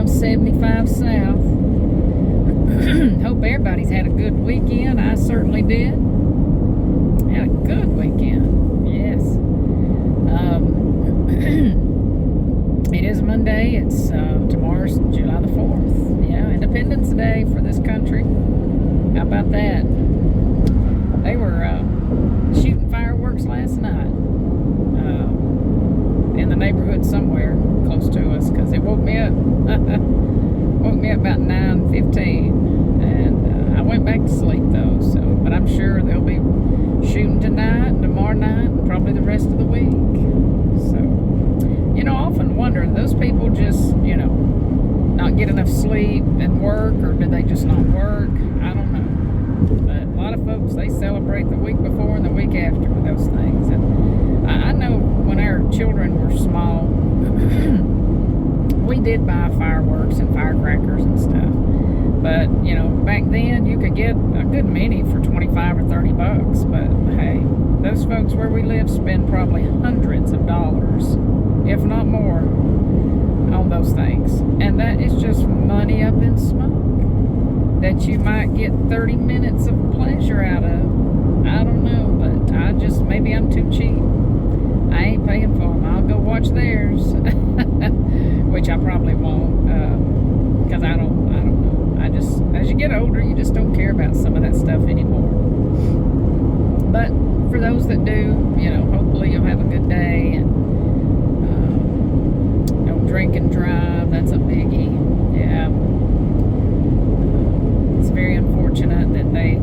I75 South. Hope everybody's had a good weekend. I certainly did. Had a good weekend. Yes. It is Monday. It's tomorrow's July the 4th. Yeah, Independence Day for this country. How about that? They were shooting fireworks last night in the neighborhood somewhere close to us, because it woke me up. Woke me up about 9:15, and I went back to sleep though. So, but I'm sure they'll be shooting tonight, and tomorrow night, and probably the rest of the week. So, I often wonder, those people just, not get enough sleep and work, or did they just not work? I don't know. But a lot of folks, they celebrate the week before and the week after with those things. And I know when our children were small, we did buy fireworks and firecrackers and stuff. But, back then you could get a good many for 25 or 30 bucks. But hey, those folks where we live spend probably hundreds of dollars, if not more, on those things. And that is just money up in smoke that you might get 30 minutes of pleasure out of. I don't know, but maybe I'm too cheap. I ain't paying for them. I'll go watch theirs, which I probably won't, because I don't know. As you get older, you just don't care about some of that stuff anymore. But for those that do, hopefully you'll have a good day, and don't drink and drive. That's a biggie. Yeah. It's very unfortunate that they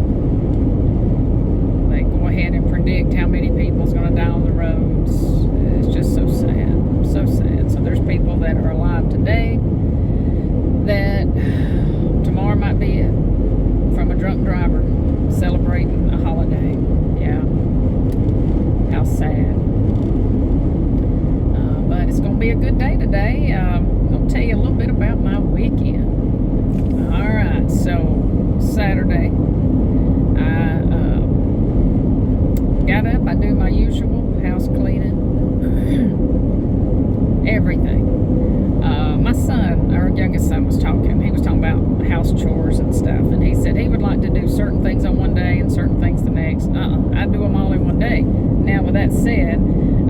go ahead and predict how many people's going to die on the roads. It's just so sad. So sad. So there's people that are alive today that tomorrow might be it, from a drunk driver celebrating a holiday. Yeah. How sad. But it's going to be a good day today. I'll tell you a little bit about my weekend. All right. So Saturday, I got up. I do my usual house cleaning. Everything. My son, our youngest son, was talking. He was talking about house chores and stuff, and he said he would like to do certain things on one day and certain things the next. I do them all in one day. Now, with that said,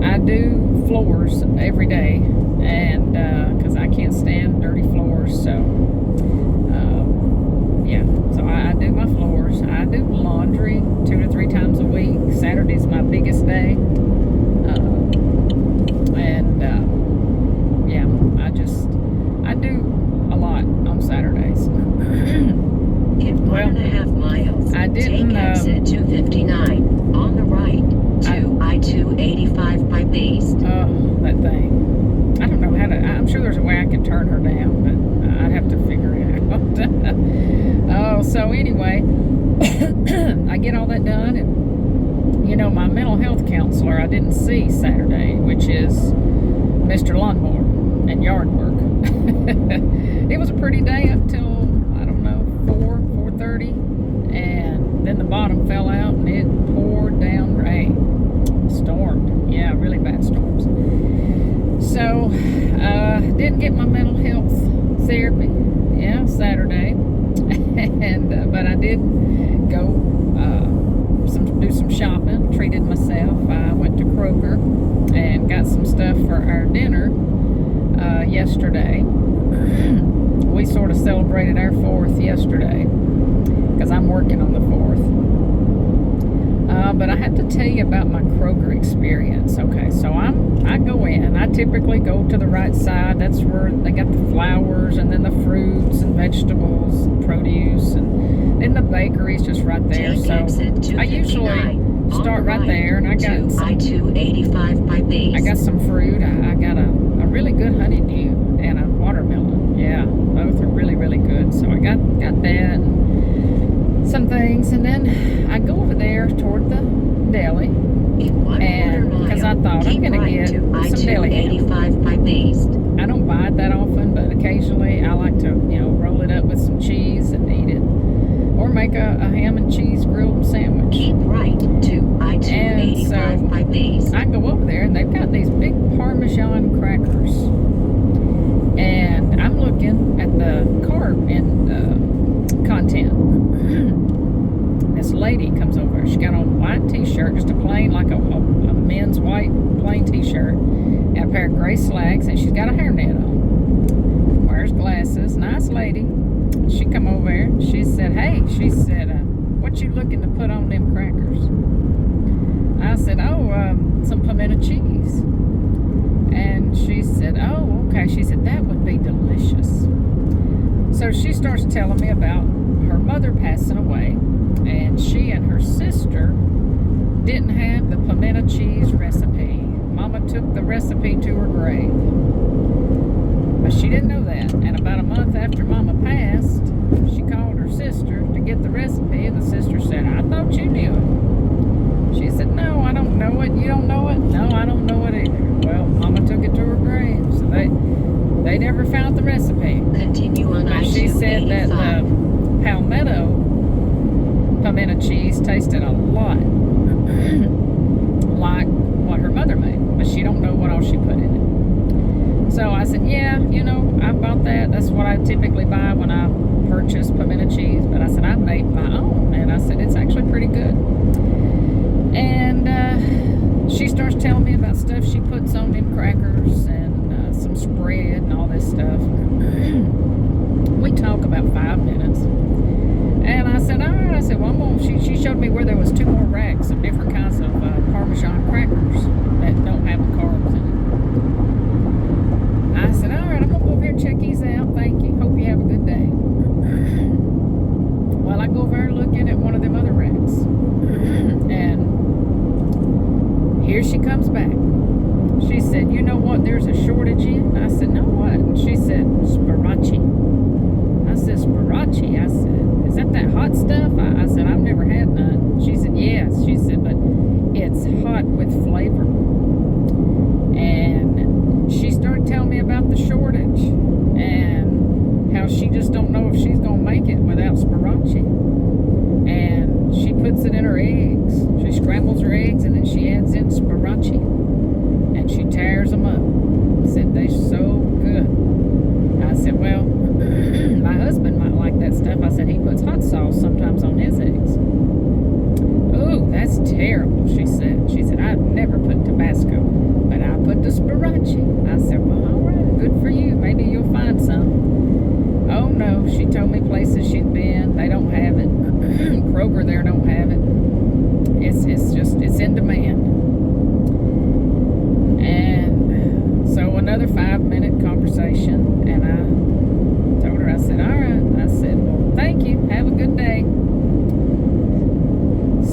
I do floors every day, and because I can't stand dirty floors, so yeah. So I do my floors. I do laundry 2 to 3 times a week. Saturday's my biggest day. I do a lot on Saturdays. In 1.5 miles, I didn't, take exit 259 on the right to I-285 Pipe East. Oh, that thing. I don't know how to, I'm sure there's a way I can turn her down, but I'd have to figure it out. Oh, so anyway, I get all that done, and my mental health counselor I didn't see Saturday, which is Mr. Lawnmower and Yard Work. It was a pretty day up till, I don't know, 4:30, and then the bottom fell out and it poured down rain. Stormed. Yeah, really bad storms. So, didn't get my mental health therapy, Saturday. And but I did go do some shopping, treated myself. I went to Kroger and got some stuff for our dinner yesterday. We sort of celebrated our 4th yesterday, because I'm working on the 4th. But I have to tell you about my Kroger experience. Okay, so I go in. I typically go to the right side. That's where they got the flowers, and then the fruits and vegetables and produce, and then the bakery's just right there. So I usually start right there, and I got some I-285 Pipe East. I got some fruit. I got a really good honeydew and a watermelon. Yeah, both are really, really good. So I got that and some things, and then I go over there toward the deli, and because I thought I'm going to get some deli ham. Pipe East. I don't buy it that often, but occasionally I like to, roll it up with some cheese and eat it, or make a ham and cheese grilled sandwich. Keep right to I-285 Pipe East. I go over there, and they've got these big Parmesan crackers, and I'm looking at t-shirt, just a plain, like a men's white plain t-shirt, and a pair of gray slacks, and she's got a hairnet on. Wears glasses, nice lady. She come over there, she said, hey, she said, what you looking to put on them crackers? I said, some pimento cheese. And she said, oh, okay. She said, that would be delicious. So she starts telling me about her mother passing away, and she and her sister didn't have the pimento cheese recipe. Mama took the recipe to her grave. But she didn't know that. And about a month after Mama passed, she called her sister to get the recipe, and the sister said, I thought you knew it. She said, no, I don't know it. You don't know it? No, I don't know it either. Well, Mama took it to her grave, so they never found the recipe. Continue on I-285. She said that the Palmetto pimento cheese tasted a lot like what her mother made, but she don't know what all she put in it. So I said, yeah, I bought that. That's what I typically buy when I purchase pimento cheese. But I said, I made my own. And I said, it's actually pretty good. And she starts telling me about stuff she puts on them crackers and some spread and all this stuff. We talk about 5 minutes. And I said, all right. I said, well, she showed me where there was 2 more racks of different kinds of Parmesan crackers that don't have the carbs in it. I said, all right, I'm going to go over here and check these out. Thank you. Hope you have a good day. Well, I go over there looking at one of them other racks. And here she comes back. She said, you know what there's a shortage in? I said, no, what? And she said, Spirachi. I said, Spirachi? I said, is that hot stuff? I said, I've never had none. She said, yes. She said, but it's hot with flavor. And she started telling me about the shortage and how she just don't know if she's going to make it without Spirachi. And she puts it in her eggs. She scrambles her eggs and then she adds in Spirachi. And she tears them up. Said they're so good. I said, well, my husband might like that stuff. I said, he puts hot sauce sometimes on his eggs. Ooh, that's terrible, she said. She said, I've never put Tabasco, but I put the Spirachi. I said, well, all right, good for you. Maybe you'll find some. Oh, no, she told me places she'd been. They don't have it. Kroger there don't have it. It's in demand. And so another 5-minute conversation, and I told her, I said, all right. I said, well, thank you. Have a good day.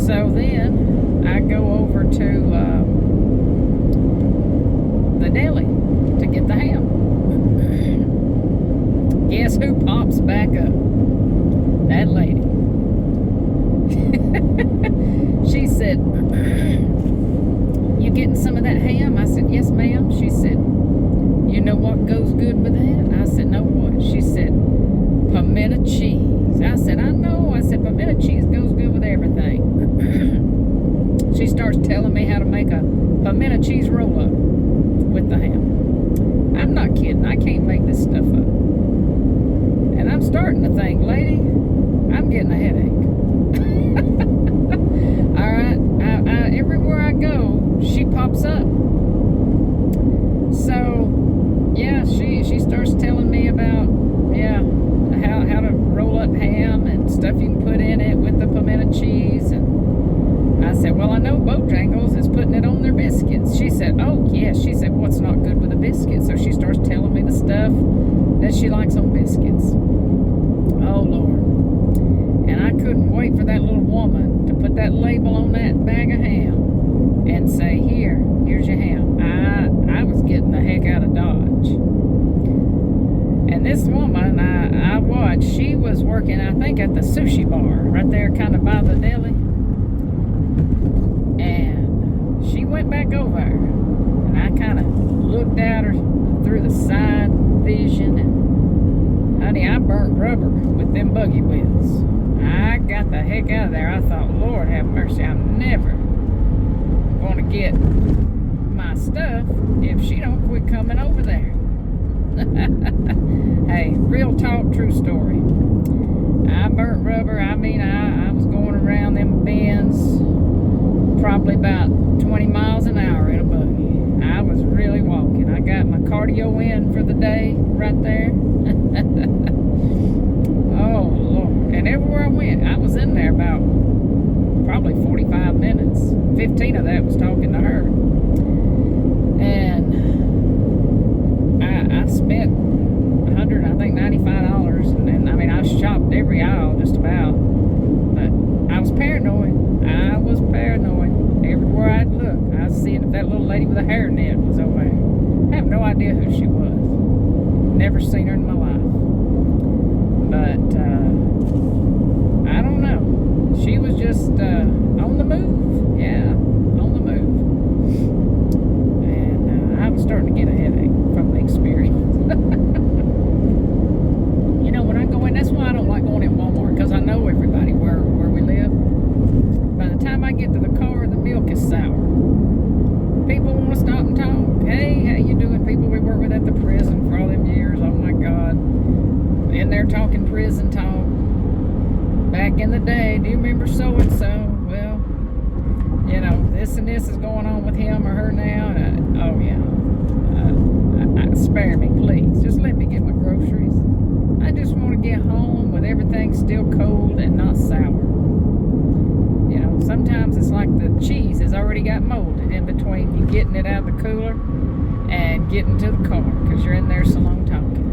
So then I go over to the deli to get the ham. Guess who pops back up? That lady. She said, you getting some of that ham? I said, yes, ma'am. She said, you know what goes good with that? I said, no, what? She said, pimento cheese. I said, I know. I said, pimento cheese goes good with everything. She starts telling me how to make a pimento cheese roll-up with the ham. I'm not kidding. I can't make this stuff up. And I'm starting to think, lady, I'm getting a headache. All right. Everywhere I go, she pops up. So, yeah, she starts telling me about, how to roll up ham and stuff you can put in it with the pimento cheese. And I said, well, I know Bojangles is putting it on their biscuits. She said, oh, yeah. She said, what's not good with a biscuit? So she starts telling me the stuff that she likes on biscuits. Oh, Lord. And I couldn't wait for that little woman to put that label on that bag of ham and say, here's your ham. I was getting the heck out of Dodge. And this woman I watched, she was working, I think, at the sushi bar right there kind of by the deli. And she went back over, and I kind of looked at her through the side vision, and honey, I burnt rubber with them buggy wheels. I got the heck out of there. I thought, Lord have mercy, I'm never going to get my stuff if she don't quit coming over there. Hey, real talk, true story. I burnt rubber. I mean, I was going around them bends probably about 20 miles an hour in a buggy. I was really walking. I got my cardio in for the day right there. Oh, Lord. And everywhere I went, I was in there about probably 45 minutes. 15 of that was talking to her. And I spent $95. And I mean, I shopped every aisle just about. But I was paranoid. Everywhere I'd look, I was seeing if that little lady with a hairnet was over there. I have no idea who she was. Never seen her in my life. But I don't know. She was just on the move. Yeah, on the move. And I was starting to get a headache from the experience. You know, when I go in, that's why I don't like going in Walmart, because I know everybody where we live. By the time I get to the car, the milk is sour. People want to stop and talk. Hey, how you doing? People we work with at the prison for all them years. Oh my God. In there talking prison talk. Back in the day, do you remember so-and-so? Well, you know, this and this is going on with him or her now. Oh yeah. Spare me, please. Just let me get my groceries. I just want to get home with everything still cold and not sour. You know, sometimes it's like the cheese has already got molded in between you getting it out of the cooler and getting to the car because you're in there so long talking.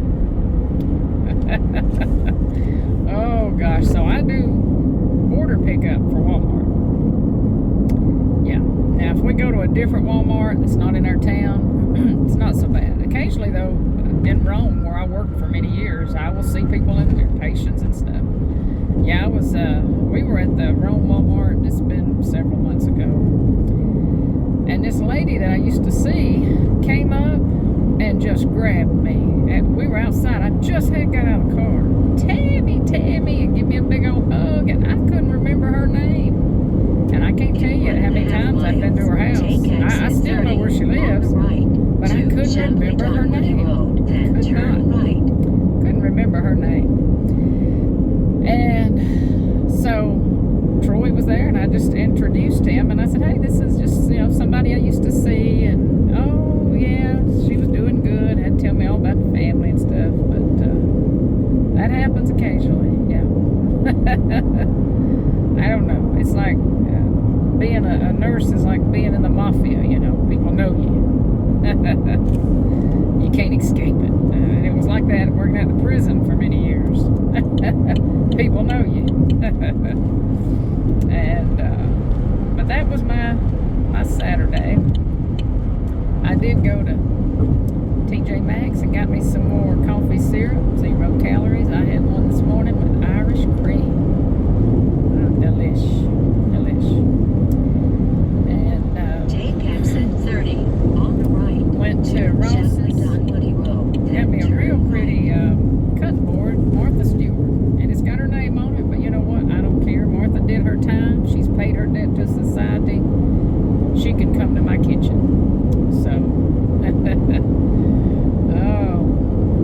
Oh gosh, so I do order pickup for Walmart. Yeah. Now if we go to a different Walmart that's not in our town, it's not so bad. Occasionally though, in Rome where I worked for many years, I will see people in there, patients and stuff. Yeah, we were at the Rome Walmart, it's been several months ago. And this lady that I used to see came up and just grabbed me. And we were outside, I just had got out of the car. Tammy, and give me a big old hug, and I couldn't remember her name. And I can't tell you how many times I've been to her house. I still know where she lives, but I couldn't remember her name. Couldn't remember her name. And so Troy was there, and I just introduced him, and I said, hey, this is just, you know, somebody I used to see. And oh yeah, she was doing good, had to tell me all about the family and stuff. But that happens occasionally. Yeah. I don't know, it's like being a nurse is like being in the mafia. You know, people know you. You can't escape it. And it was like that working at the prison for many years. People know you. And but that was my Saturday. I did go to TJ Maxx and got me some more coffee syrup, 0 calories. I had one this morning with Irish cream. Delish. And take exit 30 on the right. Went to Ross's. Got me a real pretty cutting board, Martha Stewart, and it's got her name on it. But you know what? I don't care. Martha did her time. She's paid her debt to society. She can come to my kitchen. So, oh,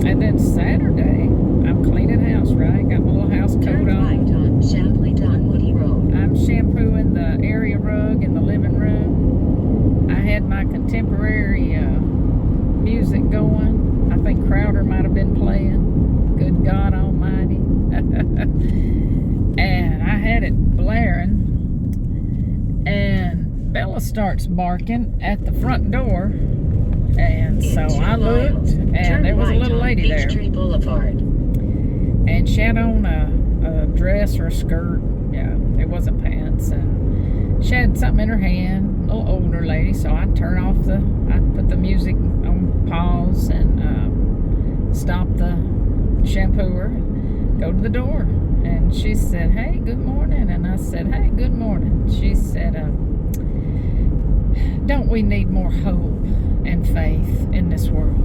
and then Saturday, I'm cleaning house. Right, got my little house coat on. I'm shampooing the area rug in the living room. I had my contemporary music going. I think Crowder might have been playing. Good God Almighty. And I had it blaring. And Bella starts barking at the front door. And so I looked, and there was a little lady there. And she had on a dress or a skirt. Yeah, it wasn't pants. And she had something in her hand, a little older lady. So I put the music on pause and stop the shampooer, go to the door. And she said, hey, good morning. And I said, hey, good morning. She said, don't we need more hope and faith in this world?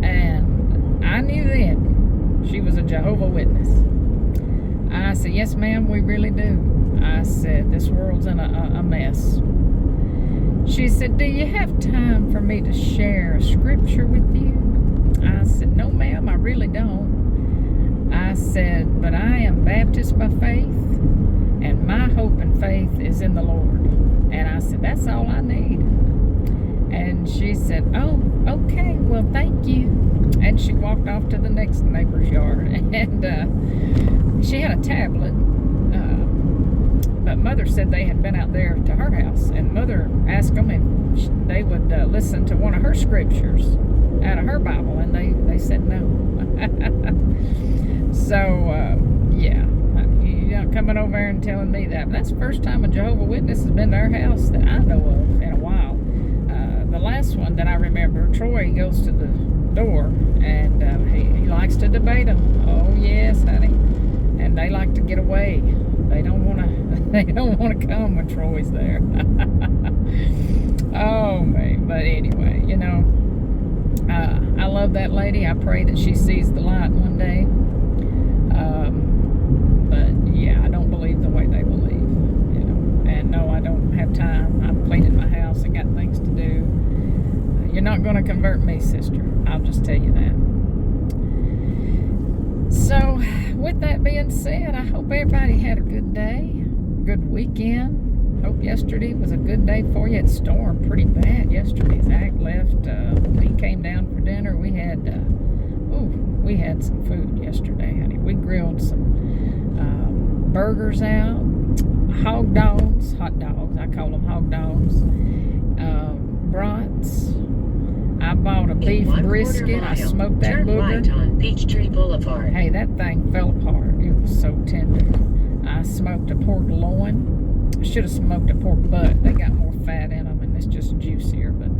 And I knew then she was a Jehovah Witness. I said, yes, ma'am, we really do. I said, this world's in a mess. She said, do you have time for me to share a scripture with you? I said, no, ma'am, I really don't. I said, but I am Baptist by faith, and my hope and faith is in the Lord. And I said, that's all I need. And she said, oh, okay, well, thank you. And she walked off to the next neighbor's yard. And she had a tablet. But Mother said they had been out there to her house. And Mother asked them if they would listen to one of her scriptures out of her Bible. And they said no. So, yeah. You're not coming over there and telling me that. But that's the first time a Jehovah Witness has been to our house that I know of in a while. The last one that I remember, Troy goes to the door and he likes to debate them. Oh yes, honey. And they like to get away. They don't want to come when Troy's there. Oh man. But anyway, you know, I love that lady. I pray that she sees the light one day. But yeah, I don't believe the way they believe, you know. And no, I don't have time. I've cleaned my house and got things to do. You're not going to convert me, sister. I'll just tell you that. So, with that being said, I hope everybody had a good day, good weekend. Hope yesterday was a good day for you. It stormed pretty bad yesterday. Zach left. He came down for dinner. We had some food yesterday, honey. We grilled some burgers out, hot dogs. I call them hog dogs. Brats. I bought a beef brisket. I smoked that booger. Right on Peachtree Boulevard. Hey, that thing fell apart. It was so tender. I smoked a pork loin. I should have smoked a pork butt. They got more fat in them and it's just juicier. But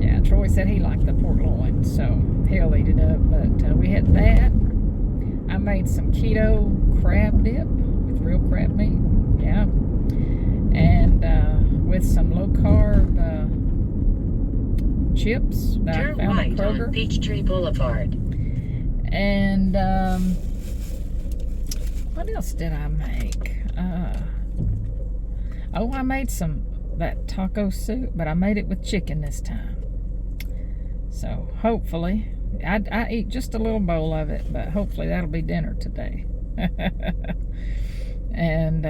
yeah, Troy said he liked the pork loin, so he'll eat it up. But we had that. I made some keto crab dip with real crab meat. Yeah. And with some low carb chips that I found at Kroger. On Peachtree Boulevard. And what else did I make? I made that taco soup, but I made it with chicken this time. So hopefully, I eat just a little bowl of it, but hopefully that'll be dinner today. And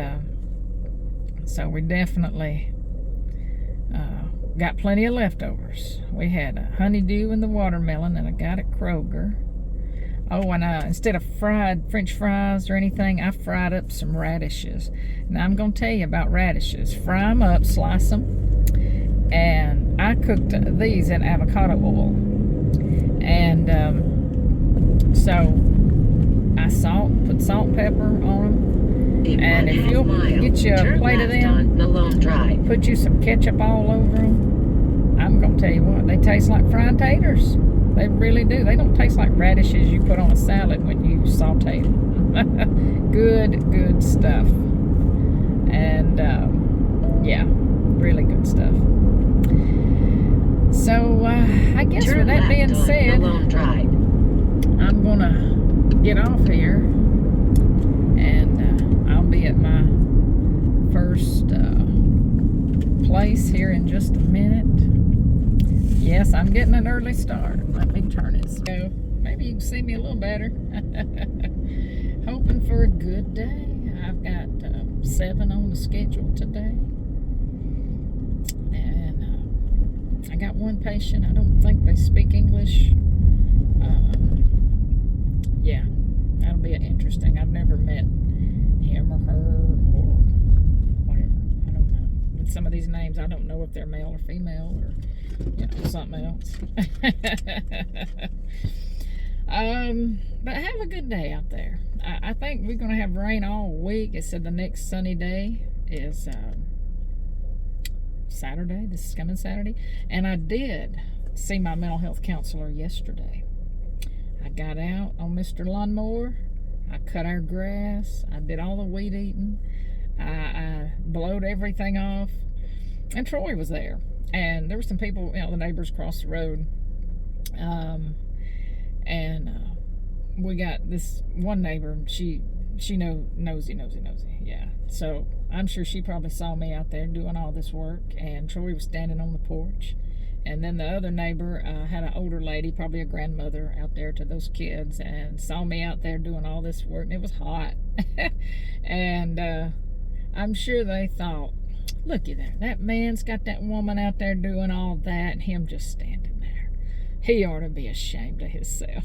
so we definitely got plenty of leftovers. We had a honeydew in the watermelon that I got at Kroger. Oh, and instead of fried French fries or anything, I fried up some radishes. Now, I'm going to tell you about radishes. Fry them up, slice them, and I cooked these in avocado oil. And so I put salt and pepper on them. And if you'll get you a plate of them, put you some ketchup all over them, I'm going to tell you what, they taste like fried taters. They really do. They don't taste like radishes you put on a salad when you saute them. Good stuff. And yeah, really good stuff. So I guess with that being said, I'm gonna get off here, and I'll be at my first place here in just a minute. Yes, I'm getting an early start. Let me turn it so maybe you can see me a little better. Hoping for a good day. I've got 7 on the schedule today. And I got one patient. I don't think they speak English. Yeah, that'll be interesting. I've never met him or her or whatever. I don't know. With some of these names, I don't know if they're male or female or something else. But have a good day out there. I think we're going to have rain all week. It said the next sunny day is Saturday. This is coming Saturday. And I did see my mental health counselor yesterday. I got out on Mr. Lawnmower. I cut our grass. I did all the weed eating. I blowed everything off. And Troy was there. And there were some people, the neighbors across the road. We got this one neighbor, she nosy. Yeah. So I'm sure she probably saw me out there doing all this work. And Troy was standing on the porch. And then the other neighbor had an older lady, probably a grandmother, out there to those kids, and saw me out there doing all this work. And it was hot. And I'm sure they thought, Looky there. That man's got that woman out there doing all that and him just standing there. He ought to be ashamed of himself.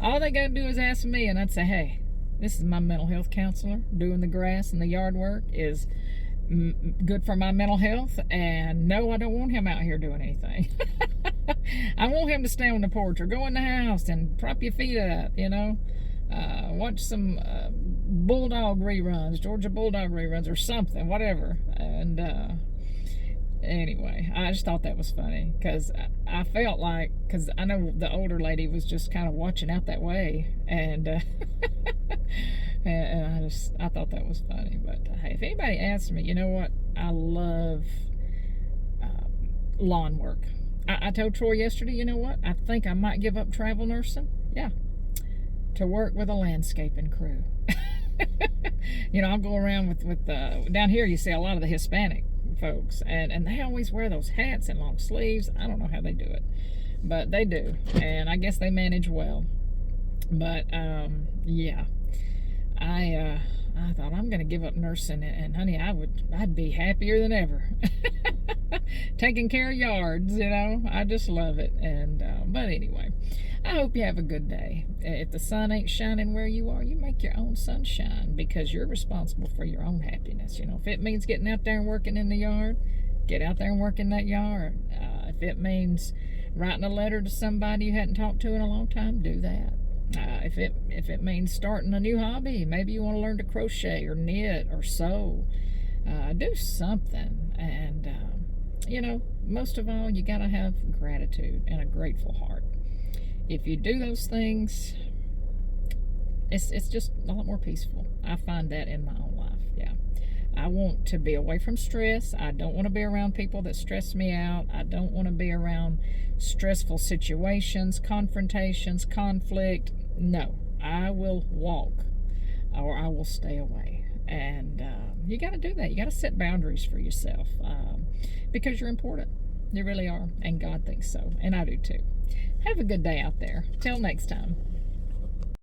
All they got to do is ask me, and I'd say, hey, this is my mental health counselor. Doing the grass and the yard work is good for my mental health, and no, I don't want him out here doing anything. I want him to stay on the porch or go in the house and prop your feet up, watch some Bulldog reruns, Georgia Bulldog reruns or something, whatever. And anyway, I just thought that was funny because I felt like, because I know the older lady was just kind of watching out that way, and and I thought that was funny. But hey, if anybody asks me, you know what, I love lawn work. I told Troy yesterday, you know what, I think I might give up travel nursing. Yeah, to work with a landscaping crew. I'll go around with down here you see a lot of the Hispanic folks, and they always wear those hats and long sleeves. I don't know how they do it, but they do, and I guess they manage well. But yeah, I thought I'm gonna give up nursing, and honey, I'd be happier than ever. Taking care of yards, I just love it. And but anyway, I hope you have a good day. If the sun ain't shining where you are, you make your own sunshine, because you're responsible for your own happiness. If it means getting out there and working in the yard, get out there and work in that yard. If it means writing a letter to somebody you hadn't talked to in a long time, do that. If it means starting a new hobby, maybe you want to learn to crochet or knit or sew, do something. And most of all, you got to have gratitude and a grateful heart. If you do those things, it's just a lot more peaceful. I find that in my own life. Yeah, I want to be away from stress. I don't want to be around people that stress me out. I don't want to be around stressful situations, confrontations, conflict. No, I will walk or I will stay away. And you got to do that. You got to set boundaries for yourself, because you're important. You really are. And God thinks so. And I do too. Have a good day out there. Till next time.